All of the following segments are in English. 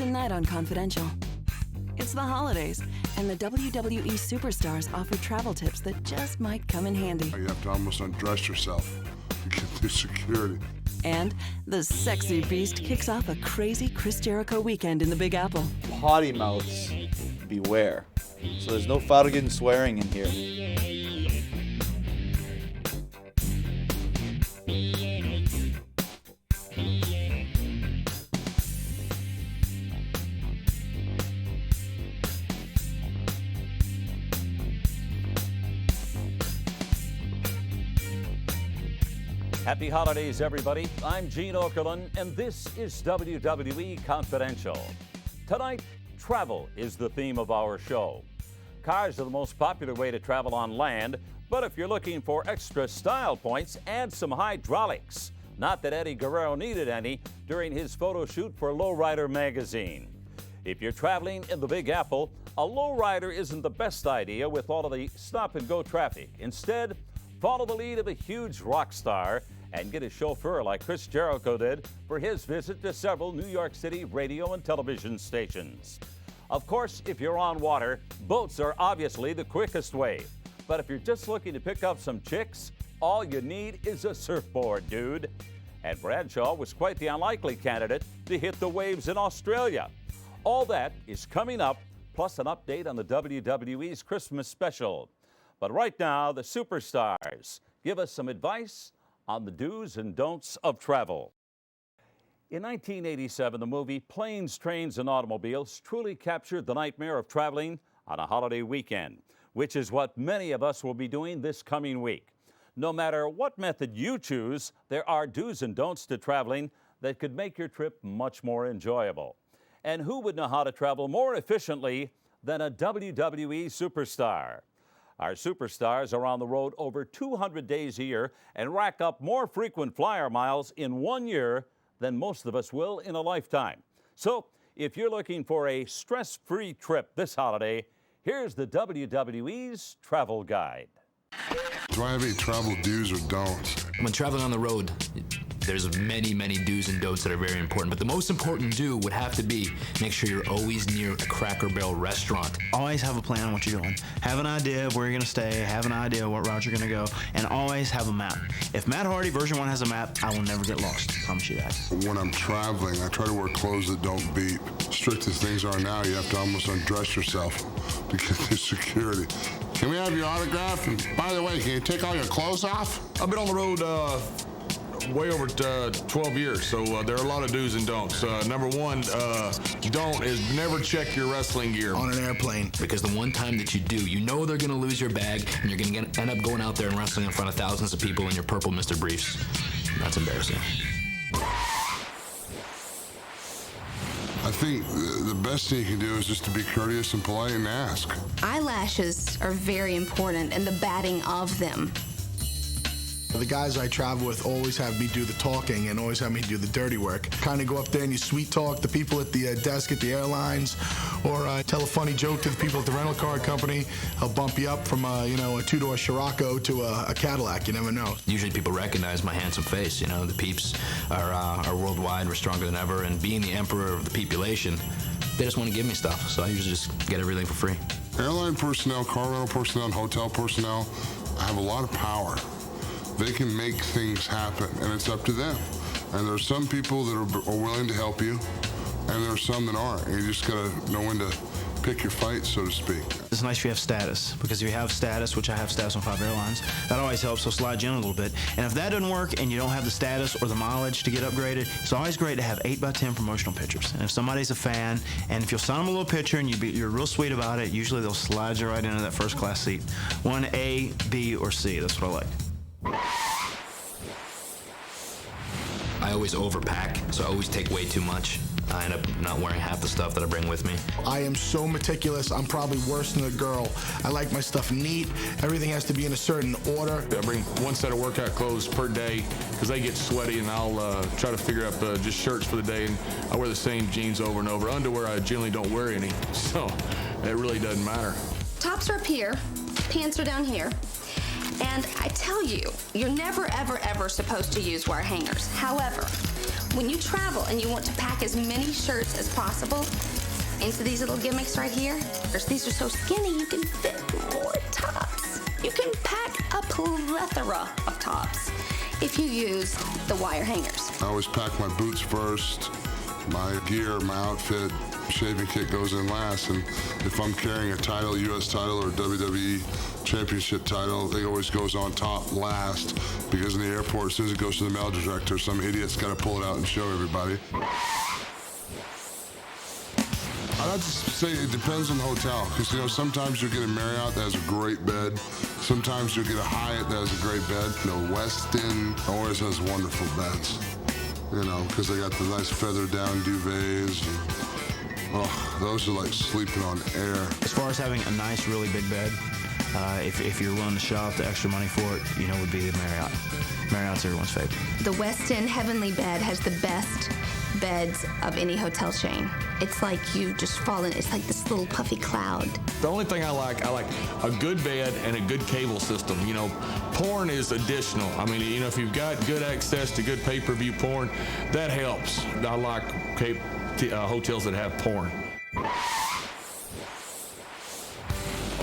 Tonight on Confidential. It's the holidays, and the WWE superstars offer travel tips that just might come in handy. You have to almost undress yourself to get through security. And the sexy beast kicks off a crazy Chris Jericho weekend in the Big Apple. Potty mouths, beware. So there's no farting swearing in here. Happy holidays, everybody. I'm Gene Okerlund, and this is WWE Confidential. Tonight, travel is the theme of our show. Cars are the most popular way to travel on land, but if you're looking for extra style points, add some hydraulics. Not that Eddie Guerrero needed any during his photo shoot for Lowrider magazine. If you're traveling in the Big Apple, a lowrider isn't the best idea with all of the stop-and-go traffic. Instead, follow the lead of a huge rock star and get a chauffeur like Chris Jericho did for his visit to several New York City radio and television stations. Of course, if you're on water, boats are obviously the quickest way. But if you're just looking to pick up some chicks, all you need is a surfboard, dude. And Bradshaw was quite the unlikely candidate to hit the waves in Australia. All that is coming up, plus an update on the WWE's Christmas special. But right now, the superstars give us some advice on the do's and don'ts of travel. In 1987, the movie Planes, Trains, and Automobiles truly captured the nightmare of traveling on a holiday weekend, which is what many of us will be doing this coming week. No matter what method you choose, there are do's and don'ts to traveling that could make your trip much more enjoyable. And who would know how to travel more efficiently than a WWE superstar? Our superstars are on the road over 200 days a year and rack up more frequent flyer miles in 1 year than most of us will in a lifetime. So, if you're looking for a stress-free trip this holiday, here's the WWE's travel guide. Do I have any travel do's or don'ts? When traveling on the road, there's many do's and don'ts that are very important, but the most important do would have to be make sure you're always near a Cracker Barrel restaurant. Always have a plan on what you're doing. Have an idea of where you're going to stay, have an idea of what route you're going to go, and always have a map. If Matt Hardy version 1 has a map, I will never get lost. I promise you that. When I'm traveling, I try to wear clothes that don't beep. Strict as things are now, you have to almost undress yourself to get through security. Can we have your autograph? And by the way, can you take all your clothes off? I've been on the road way over 12 years, so there are a lot of do's and don'ts. Number one, don't is never check your wrestling gear On an airplane. Because the one time that you do, you know they're going to lose your bag, and you're going to end up going out there and wrestling in front of thousands of people in your purple Mr. Briefs. That's embarrassing. I think the best thing you can do is just to be courteous and polite and ask. Eyelashes are very important and the batting of them. The guys I travel with always have me do the talking and always have me do the dirty work. Kind of go up there and you sweet talk the people at the desk at the airlines, or tell a funny joke to the people at the rental car company. I'll bump you up from a two-door Scirocco to a Cadillac. You never know. Usually people recognize my handsome face. You know, the peeps are worldwide. We're stronger than ever. And being the emperor of the population, they just want to give me stuff. So I usually just get everything for free. Airline personnel, car rental personnel, and hotel personnel have a lot of power. They can make things happen, and it's up to them. And there are some people that are willing to help you, and there are some that aren't. You just gotta know when to pick your fight, so to speak. It's nice if you have status, because if you have status, which I have status on 5 airlines, that always helps, so slide you in a little bit. And if that doesn't work and you don't have the status or the mileage to get upgraded, it's always great to have 8x10 promotional pictures. And if somebody's a fan, and if you'll send them a little picture and you're real sweet about it, usually they'll slide you right into that first class seat. 1A, B, or C, that's what I like. I always overpack, so I always take way too much. I end up not wearing half the stuff that I bring with me. I am so meticulous, I'm probably worse than a girl. I like my stuff neat. Everything has to be in a certain order. I bring one set of workout clothes per day because they get sweaty, and I'll try to figure out just shirts for the day, and I wear the same jeans over and over. Underwear, I generally don't wear any, so it really doesn't matter. Tops are up here, pants are down here. And I tell you, you're never, ever, ever supposed to use wire hangers. However, When you travel and you want to pack as many shirts as possible into these little gimmicks right here, these are so skinny you can fit more tops. You can pack a plethora of tops if you use the wire hangers. I always pack my boots first, my gear, my outfit, shaving kit goes in last, and if I'm carrying a title, U.S. title or WWE championship title, it always goes on top last, because in the airport, as soon as it goes to the mail director, some idiot's got to pull it out and show everybody. I'd have to say it depends on the hotel, because, you know, sometimes you'll get a Marriott that has a great bed. Sometimes you'll get a Hyatt that has a great bed. The Westin always has wonderful beds, you know, because they got the nice feather down duvets. Oh, those are like sleeping on air. As far as having a nice, really big bed, if you're willing to shell out the extra money for it, you know, would be the Marriott. Marriott's everyone's favorite. The Westin Heavenly Bed has the best beds of any hotel chain. It's like you just fall in, it's like this little puffy cloud. The only thing I like a good bed and a good cable system. You know, porn is additional. I mean, you know, if you've got good access to good pay-per-view porn, that helps. I like hotels that have porn.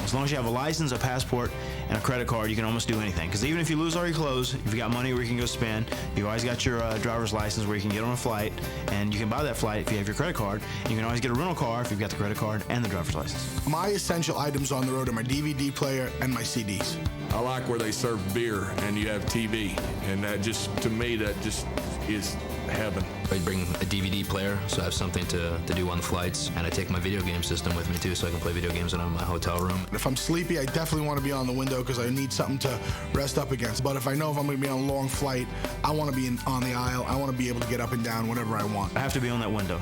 As long as you have a license, a passport, and a credit card, you can almost do anything. Because even if you lose all your clothes, if you got money where you can go spend, you always got your driver's license where you can get on a flight, and you can buy that flight if you have your credit card. And you can always get a rental car if you've got the credit card and the driver's license. My essential items on the road are my DVD player and my CDs. I like where they serve beer and you have TV, and that just, to me, that just is heaven. I bring a DVD player, so I have something to do on the flights, and I take my video game system with me too, so I can play video games in my hotel room. If I'm sleepy, I definitely want to be on the window because I need something to rest up against. But if I know if I'm going to be on a long flight, I want to be on the aisle. I want to be able to get up and down whenever I want. I have to be on that window.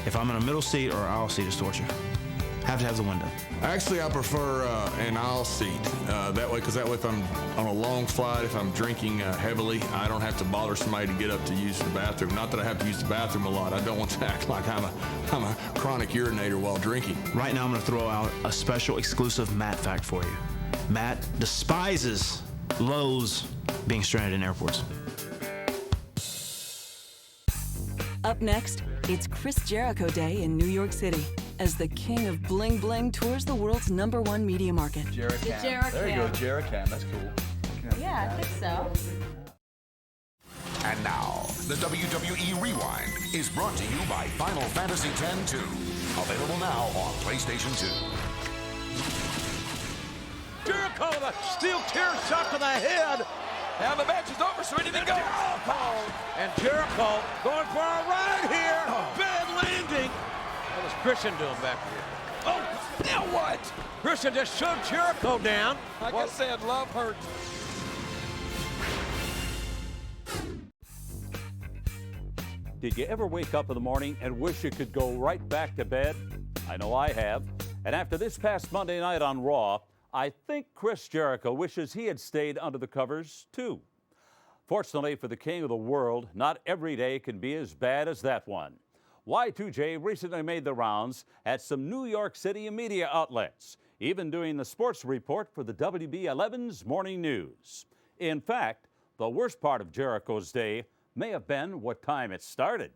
If I'm in a middle seat or aisle seat, it's torture. I have to have the window. Actually, I prefer an aisle seat. That way, because that way if I'm on a long flight, if I'm drinking heavily, I don't have to bother somebody to get up to use the bathroom. Not that I have to use the bathroom a lot. I don't want to act like I'm a chronic urinator while drinking. Right now, I'm going to throw out a special exclusive Matt fact for you. Matt despises, loathes being stranded in airports. Up next, it's Chris Jericho Day in New York City as the king of bling bling tours the world's #1 media market. Jericam. There you go, Jericam. That's cool. Yeah, I think so. And now, the WWE Rewind is brought to you by Final Fantasy X-2. Available now on PlayStation 2. Jericho with a steel chair shot to the head. Now the match is over, so anything goes. And Jericho going for a ride here. Bad landing. What is Christian doing back here? Oh, now what? Christian just shoved Jericho down. Like I said, love hurts. Did you ever wake up in the morning and wish you could go right back to bed? I know I have. And after this past Monday night on Raw, I think Chris Jericho wishes he had stayed under the covers, too. Fortunately for the king of the world, not every day can be as bad as that one. Y2J recently made the rounds at some New York City media outlets, even doing the sports report for the WB11's Morning News. In fact, the worst part of Jericho's day may have been what time it started.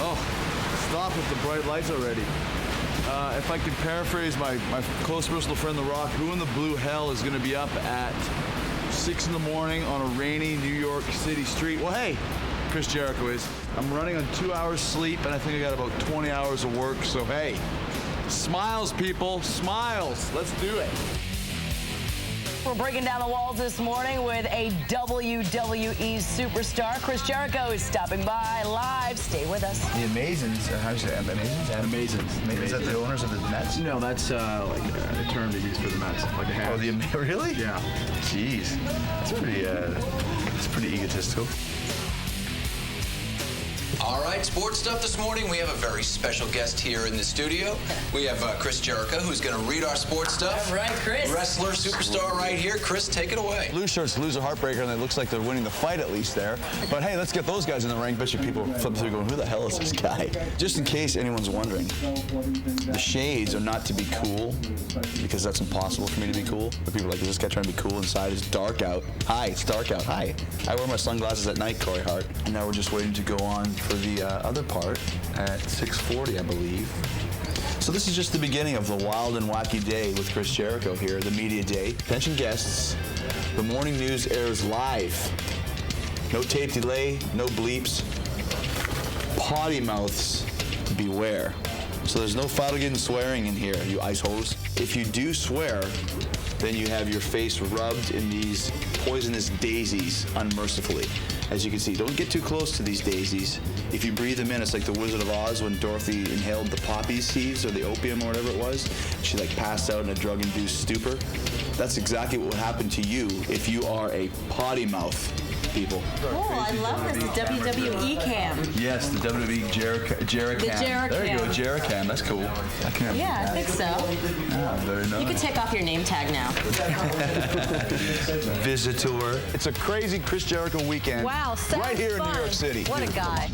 Oh, stop with the bright lights already. If I could paraphrase my close personal friend The Rock, who in the blue hell is going to be up at 6 in the morning on a rainy New York City street? Well, hey, Chris Jericho is. I'm running on 2 hours sleep, and I think I got about 20 hours of work, so hey, smiles, people, smiles. Let's do it. We're breaking down the walls this morning with a WWE superstar. Chris Jericho is stopping by live. Stay with us. The Amazins, how do you say that? Amazins. Is that the owners of the Mets? No, that's like a term they use for the Mets, like a hat. Oh, really? Yeah. Jeez, that's pretty egotistical. All right, sports stuff this morning. We have a very special guest here in the studio. We have Chris Jericho, who's going to read our sports stuff. All right, Chris. Wrestler, superstar right here. Chris, take it away. Blue shirts lose a heartbreaker, and it looks like they're winning the fight at least there. But hey, let's get those guys in the ring. Bet you people flip through going, who the hell is this guy? Just in case anyone's wondering, the shades are not to be cool, because that's impossible for me to be cool. But people are like, is this guy trying to be cool inside? It's dark out. Hi, it's dark out. Hi. I wear my sunglasses at night, Corey Hart. And now we're just waiting to go on for the other part at 6:40, I believe. So this is just the beginning of the wild and wacky day with Chris Jericho here, the media day. Attention guests, the morning news airs live. No tape delay, no bleeps. Potty mouths, beware. So there's no foul-getting swearing in here, you ice holes. If you do swear, then you have your face rubbed in these poisonous daisies unmercifully. As you can see, don't get too close to these daisies. If you breathe them in, it's like the Wizard of Oz when Dorothy inhaled the poppy seeds or the opium or whatever it was. She like passed out in a drug-induced stupor. That's exactly what would happen to you if you are a potty mouth, people. Oh, I love this, the WWE cam. Yes, the WWE Jericam. The Jericam. There you go, Jericam. That's cool. Yeah, I think so. Yeah, very nice. You can take off your name tag now. Visitor. It's a crazy Chris Jericho weekend. Wow, sounds right here fun. in New York City. What a guy.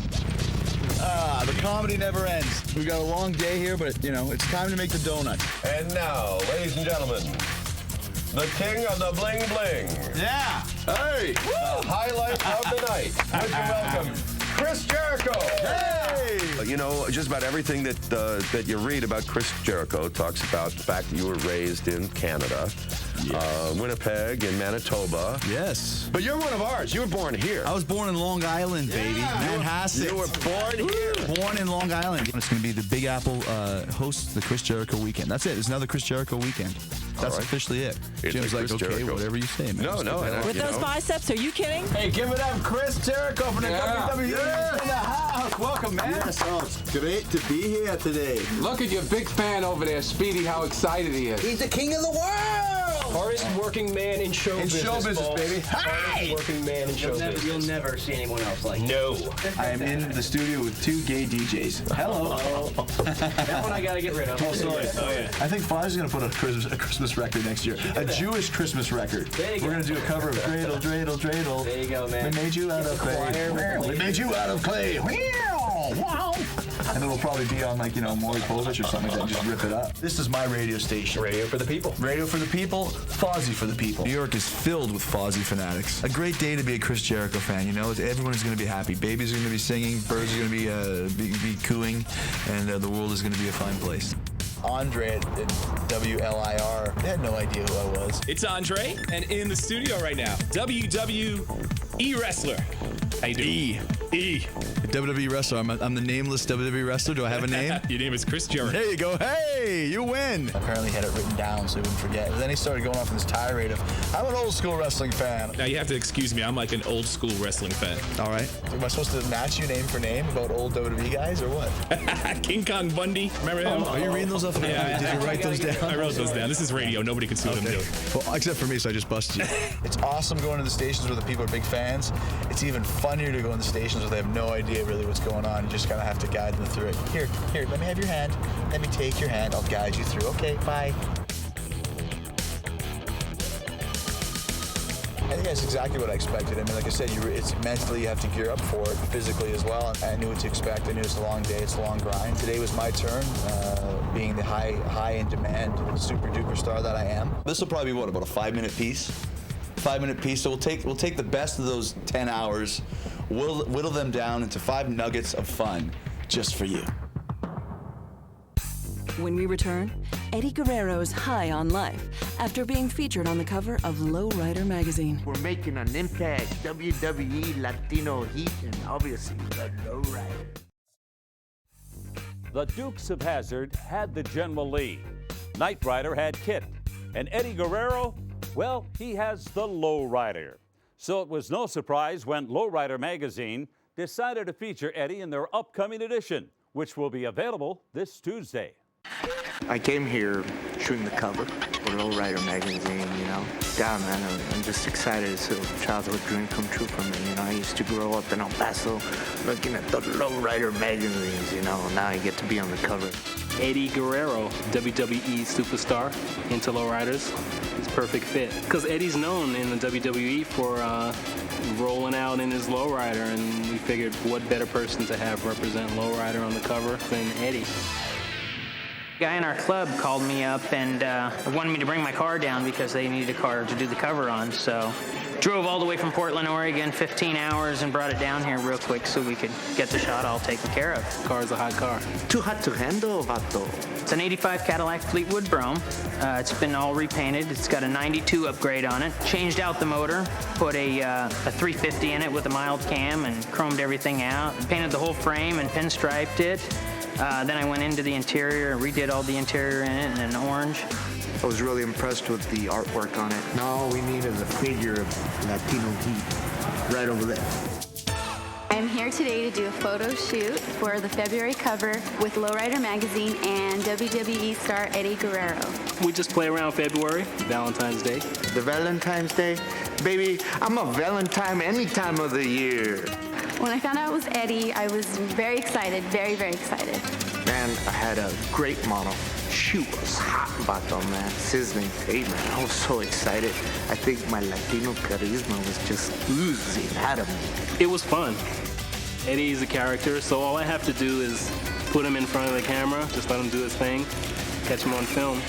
The comedy never ends. We've got a long day here, but, you know, it's time to make the donuts. And now, ladies and gentlemen, the king of the bling bling. Yeah. Hey. The highlight of the night. Would you welcome Chris Jericho? Hey. You know, just about everything that you read about Chris Jericho talks about the fact that you were raised in Canada. Yes. Winnipeg and Manitoba. Yes. But you're one of ours. You were born here. I was born in Long Island, baby. Manhasset. You were born here. Born in Long Island. It's going to be the Big Apple hosts the Chris Jericho weekend. That's it. It's another Chris Jericho weekend. That's officially it. It's Jim's like, Chris okay, Jericho. whatever you say, man. No. With those biceps, are you kidding? Hey, give it up, Chris Jericho from the WWE in the house. Welcome, man. Yes, it's great to be here today. Look at your big fan over there, Speedy, how excited he is. He's the king of the world! Hardest working man in show business. In show business, folks. baby. Hardest working man in show business. You'll never see anyone else like No. I am in the studio with two gay DJs. Hello. That one I gotta get rid of. Oh, sorry. Oh, yeah. I think Fonzie's going to put a Christmas record next year. A Jewish Christmas record. We're going to do a cover of Dreidel, Dreidel, Dreidel. There you go, man. We made you out of clay. We made you out of clay. Wow. And it'll probably be on, like, you know, Maury Povich or something like that. Just rip it up. This is my radio station. Radio for the people. Radio for the people, Fozzy for the people. New York is filled with Fozzy fanatics. A great day to be a Chris Jericho fan, you know? Everyone is going to be happy. Babies are going to be singing, birds are going to be cooing, and the world is going to be a fine place. Andre at WLIR, they had no idea who I was. It's Andre, and in the studio right now, WWE wrestler. How you doing? E. WWE wrestler. I'm the nameless WWE wrestler. Do I have a name? Your name is Chris Jericho. There you go. Hey, you win. Apparently had it written down so he wouldn't forget. But then he started going off in this tirade of, I'm an old school wrestling fan. Now you have to excuse me. I'm like an old school wrestling fan. All right. Am I supposed to match you name for name about old WWE guys or what? King Kong Bundy. Remember him? Are you reading those off? Yeah. Did you write those down? I wrote those down. This is radio. Nobody can see what I'm doing. Well, except for me, so I just busted you. It's awesome going to the stations where the people are big fans. It's even funnier to go in the stations where they have no idea really what's going on. You just kind of have to guide them through it. Here, let me have your hand. Let me take your hand. I'll guide you through. Okay, bye. I think that's exactly what I expected. I mean, like I said, it's mentally you have to gear up for it, physically as well. I knew what to expect. I knew it's a long day, it's a long grind. Today was my turn, being the high in demand super duper star that I am. This will probably be what, about a 5-minute piece? 5-minute piece. So we'll take the best of those 10 hours, whittle them down into 5 nuggets of fun just for you. When we return, Eddie Guerrero's high on life after being featured on the cover of Lowrider magazine. We're making an impact. WWE Latino heat and obviously the Lowrider. The Dukes of Hazzard had the General Lee. Knight Rider had Kit. And Eddie Guerrero, well, he has the Lowrider. So it was no surprise when Lowrider magazine decided to feature Eddie in their upcoming edition, which will be available this Tuesday. I came here shooting the cover for Lowrider magazine, you know. Yeah, man, I'm just excited. It's a childhood dream come true for me, you know. I used to grow up in El Paso looking at the Lowrider magazines, you know. Now I get to be on the cover. Eddie Guerrero, WWE superstar into lowriders. He's a perfect fit. Because Eddie's known in the WWE for rolling out in his lowrider, and we figured what better person to have represent lowrider on the cover than Eddie. A guy in our club called me up and wanted me to bring my car down because they needed a car to do the cover on. So drove all the way from Portland, Oregon, 15 hours, and brought it down here real quick so we could get the shot all taken care of. Car's a hot car. Too hot to handle, vato. It's an 85 Cadillac Fleetwood Brougham. It's been all repainted. It's got a 92 upgrade on it. Changed out the motor, put a 350 in it with a mild cam and chromed everything out. Painted the whole frame and pinstriped it. Then I went into the interior and redid all the interior in it in an orange. I was really impressed with the artwork on it. Now all we need is a figure of Latino heat right over there. I'm here today to do a photo shoot for the February cover with Lowrider Magazine and WWE star Eddie Guerrero. We just play around February, Valentine's Day. The Valentine's Day? Baby, I'm a Valentine any time of the year. When I found out it was Eddie, I was very excited, very, very excited. Man, I had a great model. She was hot, vato, man. Sizzling. Hey, man, I was so excited. I think my Latino charisma was just oozing out of me. It was fun. Eddie's a character, so all I have to do is put him in front of the camera, just let him do his thing, catch him on film.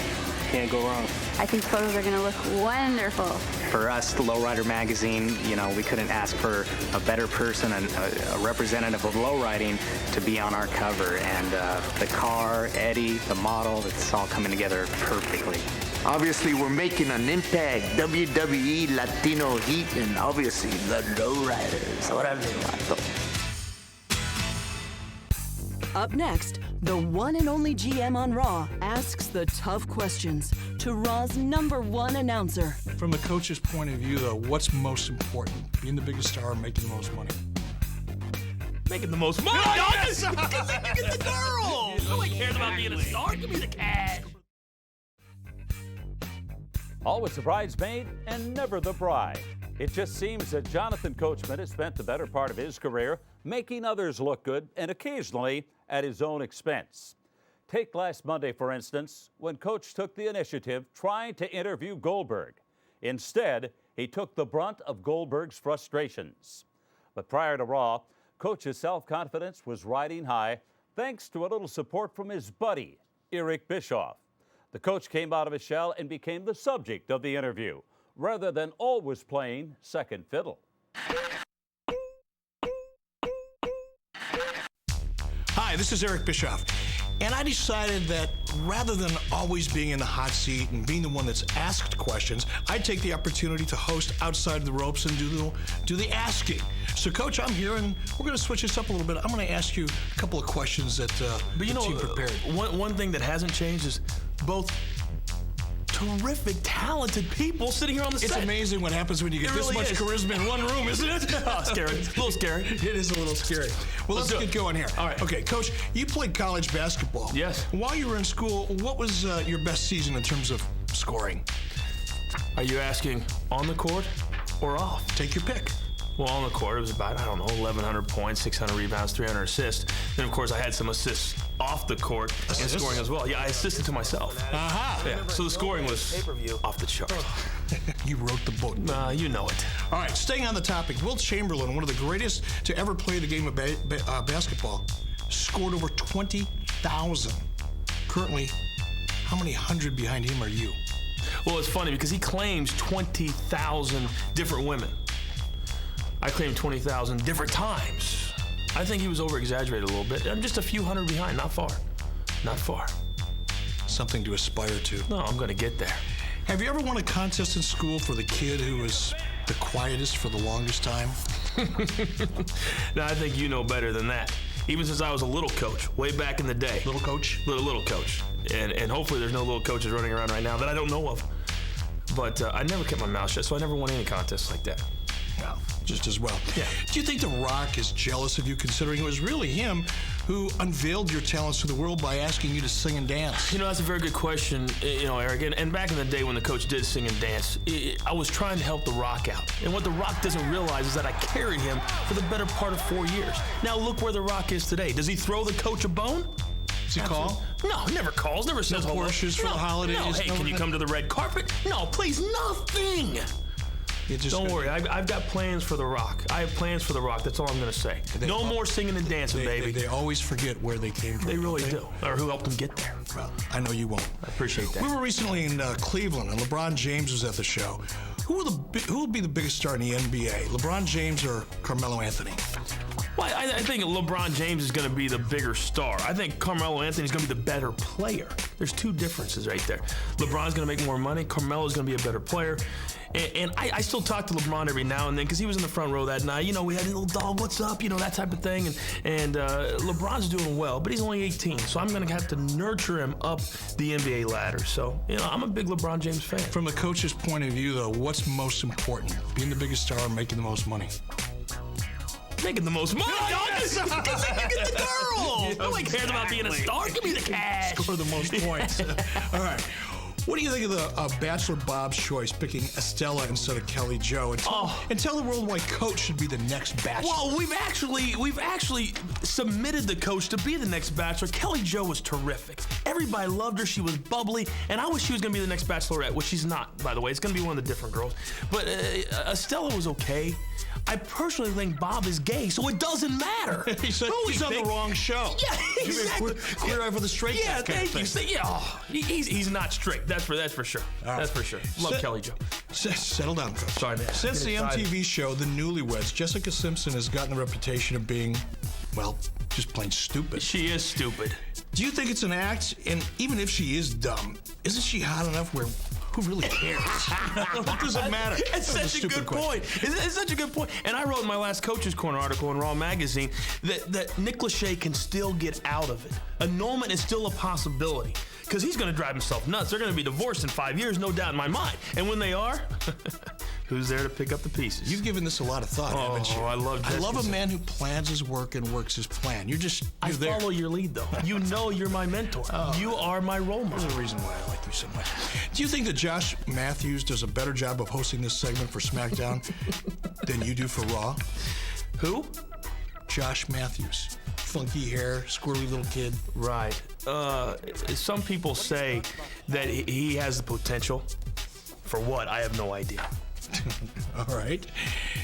Can't go wrong. I think photos are going to look wonderful. For us, the Lowrider Magazine, you know, we couldn't ask for a better person, a representative of lowriding to be on our cover. And the car, Eddie, the model, it's all coming together perfectly. Obviously, we're making an impact. WWE Latino heat, and obviously the Lowriders. What I mean, vato. Up next, the one and only GM on Raw asks the tough questions to Raw's #1 announcer. From the coach's point of view, though, what's most important? Being the biggest star or making the most money? Making the most money! Oh, yes! You get the girl! Nobody cares about being a star. Give me the cash. Always the bridesmaid and never the bride. It just seems that Jonathan Coachman has spent the better part of his career making others look good and occasionally at his own expense. Take last Monday, for instance, when Coach took the initiative trying to interview Goldberg. Instead, he took the brunt of Goldberg's frustrations. But prior to Raw, Coach's self-confidence was riding high thanks to a little support from his buddy, Eric Bischoff. The Coach came out of his shell and became the subject of the interview, rather than always playing second fiddle. Hi, this is Eric Bischoff. And I decided that rather than always being in the hot seat and being the one that's asked questions, I'd take the opportunity to host Outside the Ropes and do the asking. So, Coach, I'm here, and we're going to switch this up a little bit. I'm going to ask you a couple of questions that the team prepared. One thing that hasn't changed is both terrific, talented people sitting here on the set. It's amazing what happens when you get this much charisma in one room, isn't it? Oh, scary. It's a little scary. It is a little scary. Well, let's get going here. All right. Okay, Coach, you played college basketball. Yes. While you were in school, what was your best season in terms of scoring? Are you asking on the court or off? Take your pick. Well, on the court, it was about, 1,100 points, 600 rebounds, 300 assists. Then, of course, I had some assists off the court and scoring as well. Yeah, I assisted to myself. Aha. Yeah, so the scoring was off the chart. You wrote the book. You know it. All right, staying on the topic, Wilt Chamberlain, one of the greatest to ever play the game of basketball, scored over 20,000. Currently, how many hundred behind him are you? Well, it's funny because he claims 20,000 different women. I claim 20,000 different times. I think he was over-exaggerated a little bit. I'm just a few hundred behind, not far. Not far. Something to aspire to. No, I'm going to get there. Have you ever won a contest in school for the kid who was the quietest for the longest time? No, I think you know better than that. Even since I was a little coach, way back in the day. Little coach? Little coach. And hopefully there's no little coaches running around right now that I don't know of. But I never kept my mouth shut, so I never won any contests like that. Well, just as well. Yeah. Do you think The Rock is jealous of you, considering it was really him who unveiled your talents to the world by asking you to sing and dance? You know, that's a very good question, Eric. And back in the day when the coach did sing and dance, I was trying to help The Rock out. And what The Rock doesn't realize is that I carried him for the better part of 4 years. Now look where The Rock is today. Does he throw the coach a bone? Does he call? No, he never calls, never says no Porsches for the holidays? No, hey, can you come to the red carpet? No, please, nothing. Don't worry, I've got plans for The Rock. I have plans for The Rock, that's all I'm going to say. No more singing and dancing, baby. They always forget where they came from. They really do, or who helped them get there. Well, I know you won't. I appreciate that. We were recently in Cleveland, and LeBron James was at the show. Who will be the biggest star in the NBA, LeBron James or Carmelo Anthony? Well, I think LeBron James is going to be the bigger star. I think Carmelo Anthony is going to be the better player. There's two differences right there. LeBron's going to make more money. Carmelo's going to be a better player. And I still talk to LeBron every now and then because he was in the front row that night. You know, we had a little dog, what's up, that type of thing. And LeBron's doing well, but he's only 18. So I'm going to have to nurture him up the NBA ladder. So, I'm a big LeBron James fan. From the coach's point of view, though, what's most important? Being the biggest star or making the most money? Making the most money, yes! Because then you get the girl. Nobody cares about being a star. Give me the cash. Score the most points. All right. What do you think of the Bachelor Bob's choice, picking Estella instead of Kelly Jo? And tell the world why Coach should be the next Bachelor. Well, we've actually submitted the Coach to be the next Bachelor. Kelly Jo was terrific. Everybody loved her. She was bubbly, and I wish she was going to be the next Bachelorette, which she's not, by the way. It's going to be one of the different girls. But Estella was okay. I personally think Bob is gay, so it doesn't matter. He's on the wrong show. Yeah, exactly. Queer eye for the straight. Yeah, thank you. Yeah, he's not straight. That's for sure. Right. That's for sure. Love Kelly Jo. Settle down, Coach. Sorry, man. Since the MTV show, The Newlyweds, Jessica Simpson has gotten the reputation of being, well, just plain stupid. She is stupid. Do you think it's an act? And even if she is dumb, isn't she hot enough where who really cares? What does it matter? It's such a good point. It's such a good point. And I wrote in my last Coach's Corner article in Raw Magazine that Nick Lachey can still get out of it. Annulment is still a possibility because he's going to drive himself nuts. They're going to be divorced in 5 years, no doubt in my mind. And when they are, who's there to pick up the pieces? You've given this a lot of thought, haven't you? I love a man who plans his work and works his plan. I follow your lead, though. You know you're my mentor. You are my role model. There's a reason why I like you so much. Do you think that Josh Matthews does a better job of hosting this segment for SmackDown than you do for Raw? Who? Josh Matthews. Funky hair, squirrely little kid. Right. Some people say that he has the potential. For what? I have no idea. All right.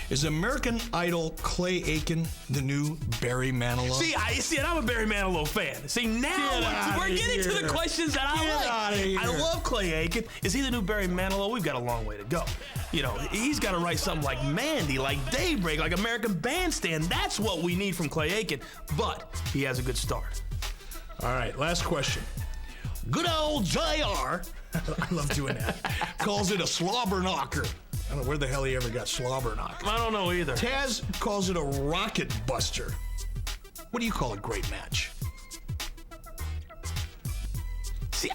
Is American Idol Clay Aiken the new Barry Manilow? See, and I'm a Barry Manilow fan. See, now we're getting to the questions that I like. I love Clay Aiken. Is he the new Barry Manilow? We've got a long way to go. He's got to write something like Mandy, like Daybreak, like American Bandstand. That's what we need from Clay Aiken. But he has a good start. All right, last question. Good old JR, I love doing that, calls it a slobber knocker. I don't know where the hell he ever got slobber knocker. I don't know either. Taz calls it a rocket buster. What do you call a great match? See,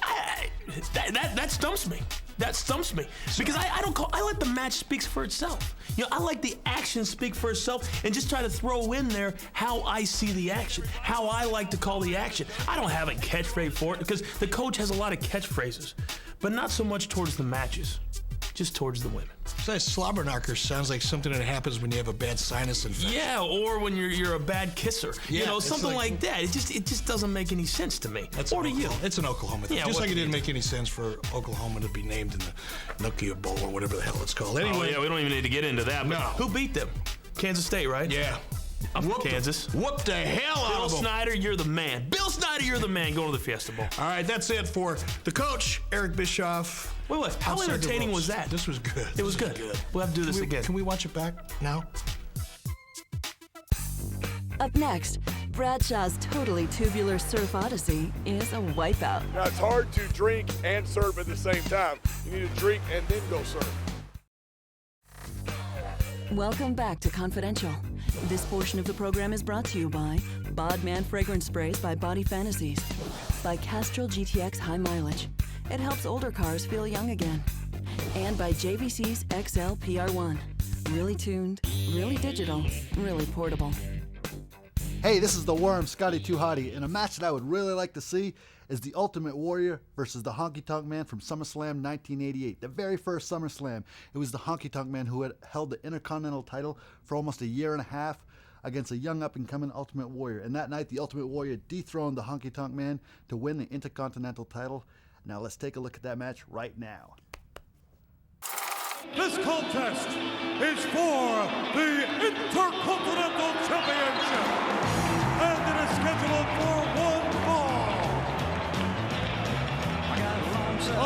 that stumps me. That stumps me because I let the match speak for itself. I like the action speak for itself and just try to throw in there how I see the action, how I like to call the action. I don't have a catchphrase for it because the Coach has a lot of catchphrases, but not so much towards the matches, just towards the women. So that slobber knocker sounds like something that happens when you have a bad sinus infection. Yeah, or when you're a bad kisser. Something like that. It just doesn't make any sense to me. Or to you. It's an Oklahoma thing. Yeah, just like it didn't make any sense for Oklahoma to be named in the Nokia Bowl or whatever the hell it's called. Anyway, we don't even need to get into that. But no. Who beat them? Kansas State, right? Yeah. I'm from Kansas. Whoop the hell out of them. Bill Snyder, you're the man. Bill Snyder, you're the man going to the Fiesta Bowl. All right, that's it for the Coach, Eric Bischoff. Wait. How entertaining was that? This was good. It was good. We'll have to do this again. Can we watch it back now? Up next, Bradshaw's totally tubular surf odyssey is a wipeout. Now, it's hard to drink and surf at the same time. You need to drink and then go surf. Welcome back to Confidential. This portion of the program is brought to you by Bodman Fragrance Sprays by Body Fantasies, by Castrol GTX High Mileage. It helps older cars feel young again. And by JVC's XL PR1. Really tuned, really digital, really portable. Hey, this is the Worm, Scotty 2 Hottie, and a match that I would really like to see is the Ultimate Warrior versus the Honky Tonk Man from SummerSlam 1988, the very first SummerSlam. It was the Honky Tonk Man who had held the Intercontinental title for almost a year and a half against a young up-and-coming Ultimate Warrior. And that night, the Ultimate Warrior dethroned the Honky Tonk Man to win the Intercontinental title. Now let's take a look at that match right now. This contest is for the Intercontinental Championship, and it is scheduled for one fall.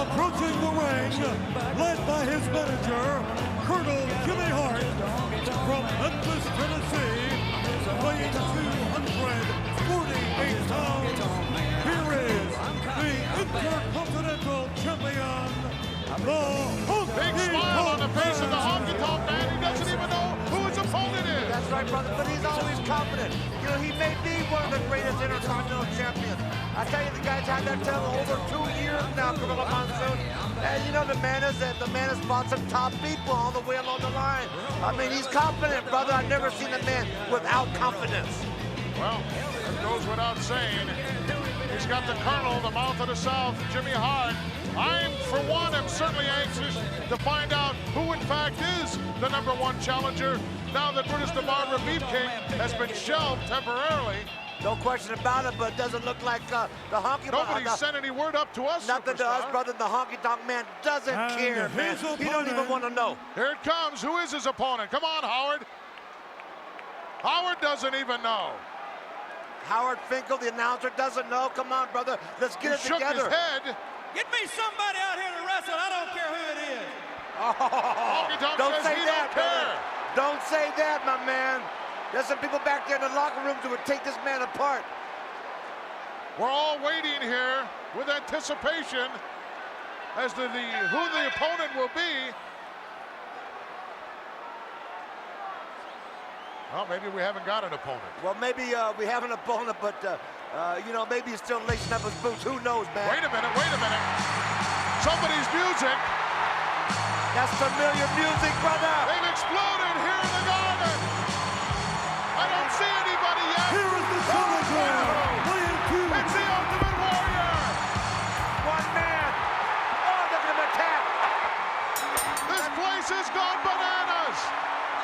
Approaching the ring, led by his manager, Colonel Jimmy Hart, from Memphis, Tennessee, weighing 248 pounds. Here is the Intercontinental Champion, the Big smile on the face of the Honky Tonk Man. He doesn't even know who his opponent is. That's right, brother, but he's always confident. You know, he may be one of the greatest Intercontinental champions. I tell you, the guy's had that title over 2 years now, Gorilla Monsoon. And you know, the man has fought some top people all the way along the line. I mean, he's confident, brother. I've never seen a man without confidence. Well, that goes without saying. He's got the Colonel, the mouth of the South, Jimmy Hart. I, for one, am certainly anxious to find out who, in fact, is the #1 challenger now that Brutus the Barber Beefcake has been shelved temporarily. No question about it, but it doesn't look like the Honky Tonk. Nobody sent any word up to us. Nothing to us, brother. The Honky Tonk Man doesn't care, man. He don't even want to know. Here it comes. Who is his opponent? Come on, Howard. Howard doesn't even know. Howard Finkel, the announcer, doesn't know. Come on, brother. Let's get it together. He shook his head. Get me somebody out here to wrestle. I don't care who it is. Honky Tonk Don't says say he that, don't care. brother. Don't say that, my man. There's some people back there in the locker rooms who would take this man apart. We're all waiting here with anticipation as to who the opponent will be. Well, maybe we haven't got an opponent. Well, maybe we have an opponent, but, you know, maybe he's still lacing up his boots. Who knows, man? Wait a minute. Somebody's music. That's familiar music, brother. They've exploded here in the garden. I don't see anybody yet. Here is the challenger. It's the Ultimate Warrior. One man. Oh, look at him attack. This place has gone bananas.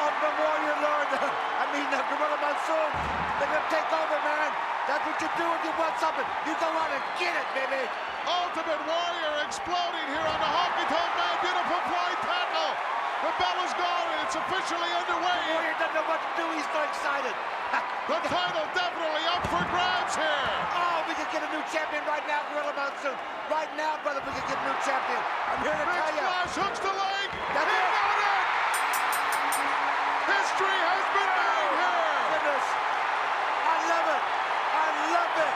Ultimate Warrior, Lord. Gorilla Monsoon. They're going to take over, man. That's what you do when you want something. You go out and get it, baby. Ultimate Warrior exploding here on the Honky Tonk Man. Beautiful fly tackle. The bell is gone and it's officially underway. The Warrior doesn't know what to do. He's so excited. The title definitely up for grabs here. Oh, we could get a new champion right now, Gorilla Monsoon. Right now, brother, we could get a new champion. I'm here to tell you. Splash, hooks the leg. That's it. History has been made here. Goodness. I love it. I love it.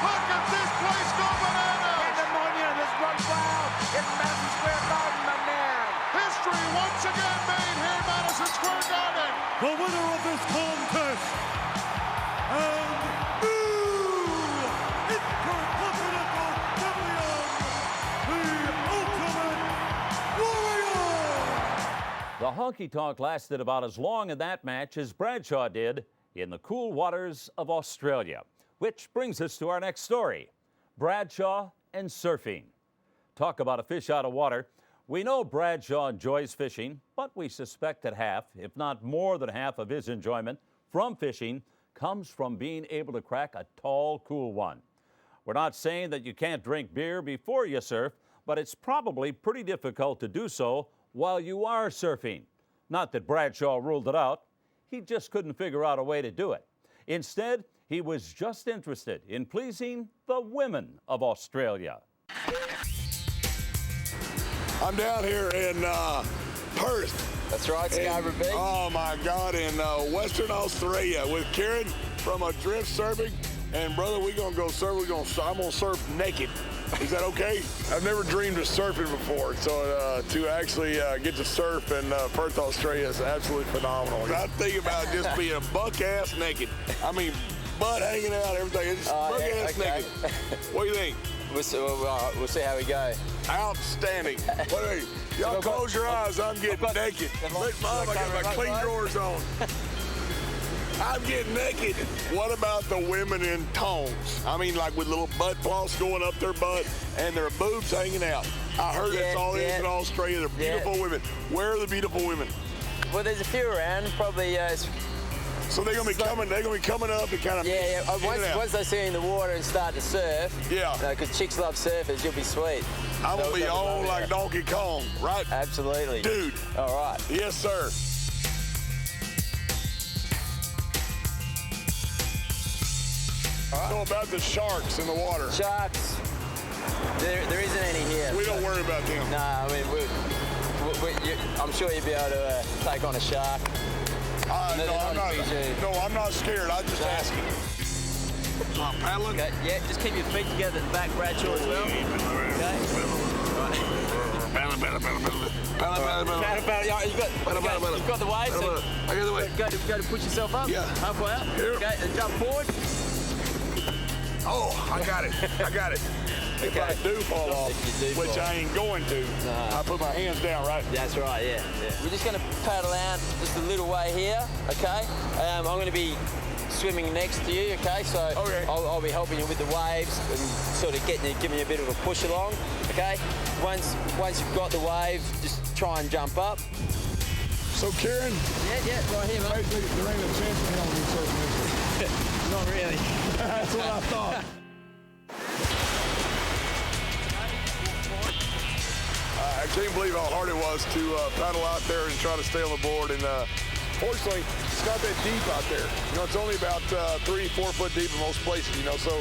Look at this place go bananas. Pandemonium has run wild in Madison Square Garden, my man. History once again made here in Madison Square Garden. The winner of this contest and new Intercontinental Champion, the Ultimate Warrior. The honky tonk lasted about as long in that match as Bradshaw did in the cool waters of Australia. Which brings us to our next story, Bradshaw and surfing. Talk about a fish out of water. We know Bradshaw enjoys fishing, but we suspect that half, if not more than half of his enjoyment from fishing comes from being able to crack a tall, cool one. We're not saying that you can't drink beer before you surf, but it's probably pretty difficult to do so while you are surfing. Not that Bradshaw ruled it out. He just couldn't figure out a way to do it. Instead, he was just interested in pleasing the women of Australia. I'm down here in Perth. That's right, Skybridge Beach. Oh my God, in Western Australia with Kieran from a drift surfing. And brother, we're gonna go surf. I'm gonna surf naked. Is that okay? I've never dreamed of surfing before, so to actually get to surf in Perth, Australia is absolutely phenomenal. I think about just being buck-ass naked. I mean, butt hanging out, everything. It's buck-ass naked. What do you think? We'll see how we go. Outstanding. Wait, y'all close your eyes. I'm getting naked. Look, Mom, I got my clean drawers on. I'm getting naked. What about the women in tongs? I mean, like with little butt plops going up their butt and their boobs hanging out. I heard it's all in Australia. They're beautiful women. Where are the beautiful women? Well, there's a few around. Probably. So they're gonna be coming. They're gonna be coming up and kind of. Once they see you in the water and start to surf. Yeah. Because chicks love surfers. You'll be sweet. I'm gonna be on like Donkey Kong, right? Absolutely. Dude. All right. Yes, sir. So about the sharks in the water. Sharks. There isn't any here. We don't worry about them. No, I mean, I'm sure you'd be able to take on a shark. No, I'm not scared. I'm just asking. Paddling? Okay, yeah, just keep your feet together at the back, Bradshaw, as well. Okay. Paddle. Yeah, you've got the wave. So I got the wave. Go to push yourself up. Yeah. Halfway up. Here. Okay, and jump forward. Oh, I got it. If I do fall off, which I ain't going to, I put my hands down, right? That's right, yeah. We're just going to paddle out just a little way here, okay? I'm going to be swimming next to you, okay? So I'll be helping you with the waves and sort of giving you a bit of a push along, okay? Once you've got the wave, just try and jump up. So, Kieran? Yeah, right here, mate. There ain't a chance in hell of me surfing this. Not really. That's what I thought. I can't believe how hard it was to paddle out there and try to stay on the board. And fortunately, it's not that deep out there. You know, it's only about 3-4 foot deep in most places. You know, so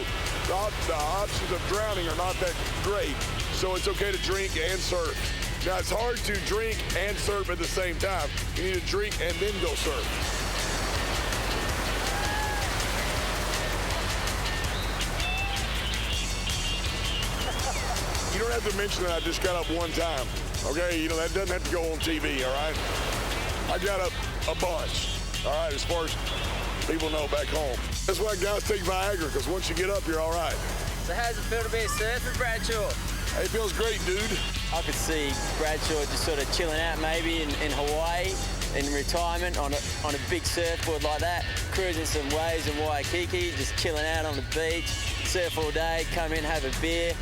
the options of drowning are not that great. So it's okay to drink and surf. Now it's hard to drink and surf at the same time. You need to drink and then go surf. You don't have to mention that I just got up one time, okay? You know, that doesn't have to go on TV, all right? I got up a bunch, all right, as far as people know back home. That's why guys take Viagra, because once you get up, you're all right. So how's it feel to be a surfer, Bradshaw? Hey, it feels great, dude. I could see Bradshaw just sort of chilling out maybe in Hawaii in retirement on a big surfboard like that, cruising some waves in Waikiki, just chilling out on the beach, surf all day, come in, have a beer.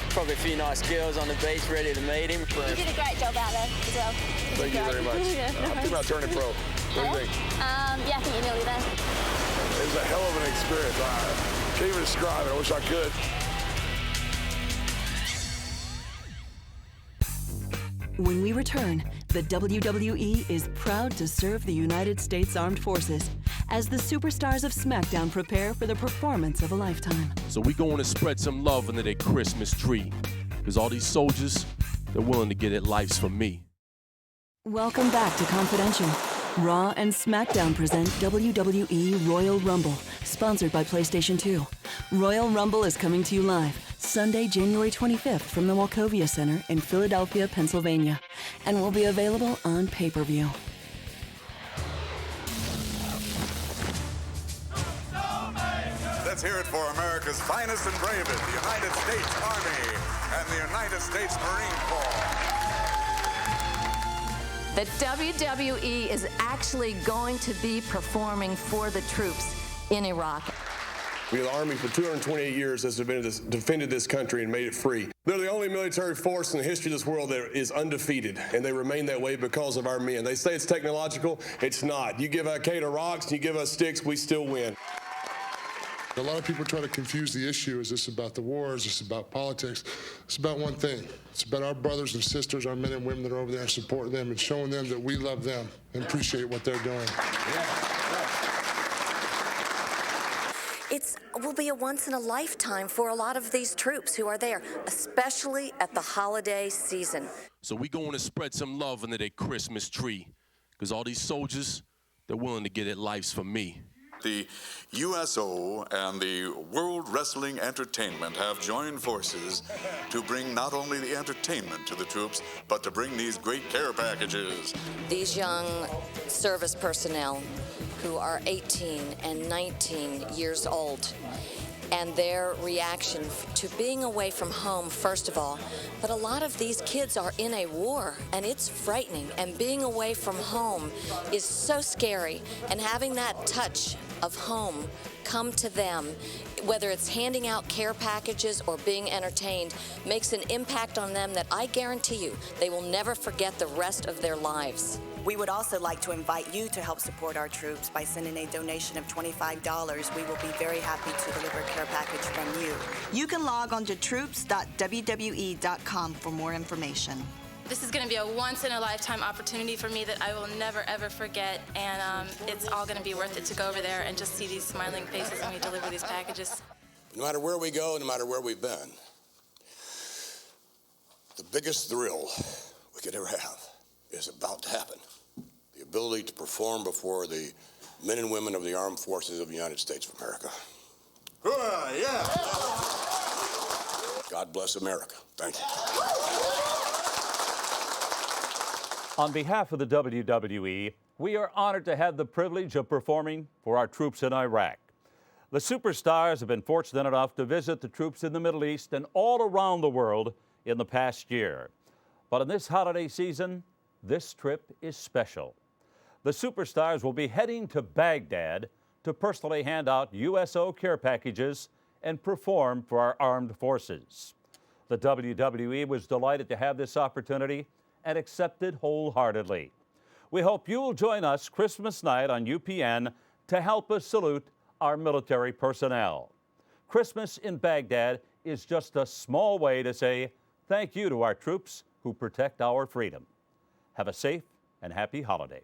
Probably a few nice girls on the beach ready to meet him. You did a great job out there as well. Thank you very much. I'm thinking about turning pro. What do you think? Yeah, I think you're nearly there. It was a hell of an experience. I can't even describe it. I wish I could. When we return, the WWE is proud to serve the United States Armed Forces as the superstars of SmackDown prepare for the performance of a lifetime. So we going to spread some love under their Christmas tree, because all these soldiers, they're willing to get their lives for me. Welcome back to Confidential. Raw and SmackDown present WWE Royal Rumble, sponsored by PlayStation 2. Royal Rumble is coming to you live Sunday, January 25th from the Wachovia Center in Philadelphia, Pennsylvania, and will be available on pay-per-view. Let's hear it for America's finest and bravest, the United States Army and the United States Marine Corps. The WWE is actually going to be performing for the troops in Iraq. The Army for 228 years has defended this country and made it free. They're the only military force in the history of this world that is undefeated, and they remain that way because of our men. They say it's technological. It's not. You give Al-Qaeda rocks, you give us sticks, we still win. A lot of people try to confuse the issue. Is this about the war? Is this about politics? It's about one thing. It's about our brothers and sisters, our men and women that are over there, and supporting them and showing them that we love them and appreciate what they're doing. It will be a once-in-a-lifetime for a lot of these troops who are there, especially at the holiday season. So we going to spread some love under their Christmas tree, because all these soldiers, they're willing to get their lives for me. The USO and the World Wrestling Entertainment have joined forces to bring not only the entertainment to the troops, but to bring these great care packages. These young service personnel who are 18 and 19 years old and their reaction to being away from home, first of all. But a lot of these kids are in a war, and it's frightening. And being away from home is so scary. And having that touch of home come to them, whether it's handing out care packages or being entertained, makes an impact on them that I guarantee you they will never forget the rest of their lives. We would also like to invite you to help support our troops by sending a donation of $25. We will be very happy to deliver a care package from you. You can log on to troops.wwe.com for more information. This is going to be a once-in-a-lifetime opportunity for me that I will never, ever forget, and it's all going to be worth it to go over there and just see these smiling faces when we deliver these packages. No matter where we go, no matter where we've been, the biggest thrill we could ever have is about to happen. The ability to perform before the men and women of the armed forces of the United States of America. Yeah! God bless America. Thank you. On behalf of the WWE, we are honored to have the privilege of performing for our troops in Iraq. The superstars have been fortunate enough to visit the troops in the Middle East and all around the world in the past year. But in this holiday season, this trip is special. The superstars will be heading to Baghdad to personally hand out USO care packages and perform for our armed forces. The WWE was delighted to have this opportunity and accepted wholeheartedly. We hope you'll join us Christmas night on UPN to help us salute our military personnel. Christmas in Baghdad is just a small way to say thank you to our troops who protect our freedom. Have a safe and happy holiday.